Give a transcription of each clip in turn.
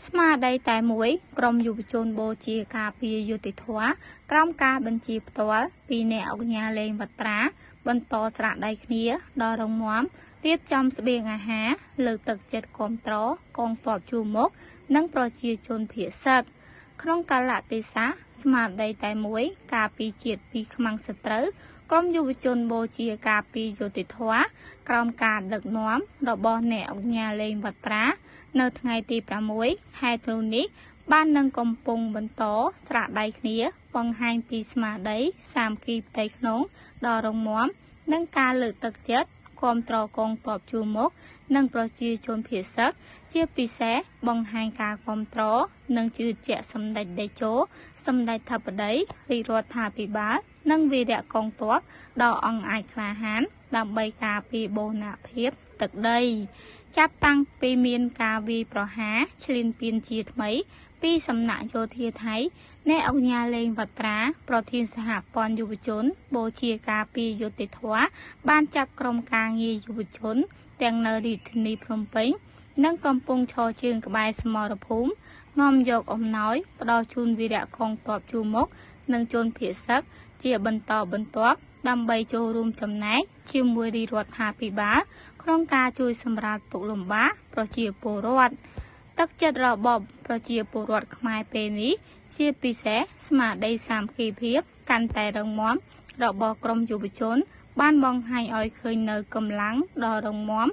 ស្មារតីតែមួយក្រុមយុវជនបូជាការពារយុត្តិធម៌ក្រោមការបញ្ជាផ្ទាល់ពីអ្នកអង្គការលេងវត្រាបន្តស្រាក់ដៃគ្នាដល់រងមាំរៀបចំស្បៀងអាហារលើកទឹកចិត្តគាំទ្រកងទ័ពជួរមុខនិងប្រជាជនភាគសឹកក្នុងកាលៈទេសៈស្មារតីតែមួយការពីជាតិពីខ្មាំងសត្រូវក្រុមយុវជនបូជាការពីយុត្តិធម៌ក្រោមការដឹកនាំរបស់អ្នកអង្គការលេងវត្រានៅថ្ងៃទី6ខែធ្នូនេះបាននឹងកំពុងបន្តស្រាក់ដៃគ្នាបង្ហាញពីស្មារតីសាមគ្គីផ្ទៃក្នុងដ៏រឹងមាំនិងការលើកទឹកចិត្តគាំទ្រកងទ័ពជួរមុខនិងប្រជាជនភាគសឹកជាពិសេសបង្ហាញការគាំទ្រនិងជឿជាក់សម្ដេចតេជោសម្ដេចធិបតីរាជរដ្ឋាភិបាលនិងវីរៈកងទ័ពដ៏អង់អាចក្លាហានដើម្បីការពារបូរណភាពទឹកដីចាប់តាំងពីមានការវាយប្រហារឈ្លានពានជាថ្មីពីសំណាក់យោធាថៃអ្នកអង្គការលេងវត្រាប្រធានសហព័ន្ធយុវជនបូជាការពារយុត្តិធម៌បានចាប់ក្រុមការងារយុវជនទាំងនៅរាជធានីភ្នំពេញនិងកំពុងឈរជើងក្បែរសមរភូមិនាំយកអំណោយផ្ដល់ជូនវីរៈកងទ័ពជួរមុខនិងជនភាគសឹកជាបន្តបន្ទាប់ដើម្បីចូលរួមចំណែកជាមួយរាជរដ្ឋាភិបាលក្នុងការជួយសម្រាលទុក្ខលំបាកប្រជាពលរដ្ឋទឹកចិត្តរបស់ប្រជាពលរដ្ឋខ្មែរពេលនេះជាពិសេសស្មារតីសាមគ្គីភាពកាន់តែរឹងមាំរបស់ក្រុមយុវជនបានបង្ហាញឲ្យឃើញនៅកម្លាំងដ៏រឹងមាំ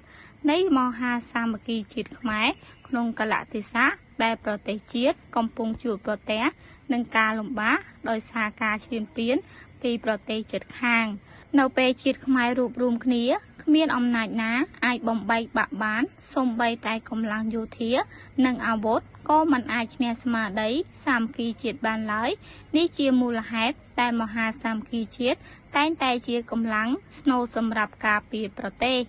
នៃមហាសាមគ្គីជាតិខ្មែរក្នុងកលៈទេសៈដែលប្រទេសជាតិកំពុងជួបប្រទះនឹងការលំបាកដោយសារការឈ្លានពានពីប្រទេសជិតខាងនៅពេលជាតិខ្មែររួបរวมគ្នាគ្មានអំណាចណាអាចបំបែកបាក់បានសូម្បីតែកម្លាំងយោធានិងអាវុធក៏មិនអាចឈ្នះស្មារតីសាមគ្គីជាតិបានឡើយនេះជាមូលហេតុតែមហាសាមគ្គីជាតិតែងតែជាកម្លាំងស្នូលសម្រាប់ការពារប្រទេស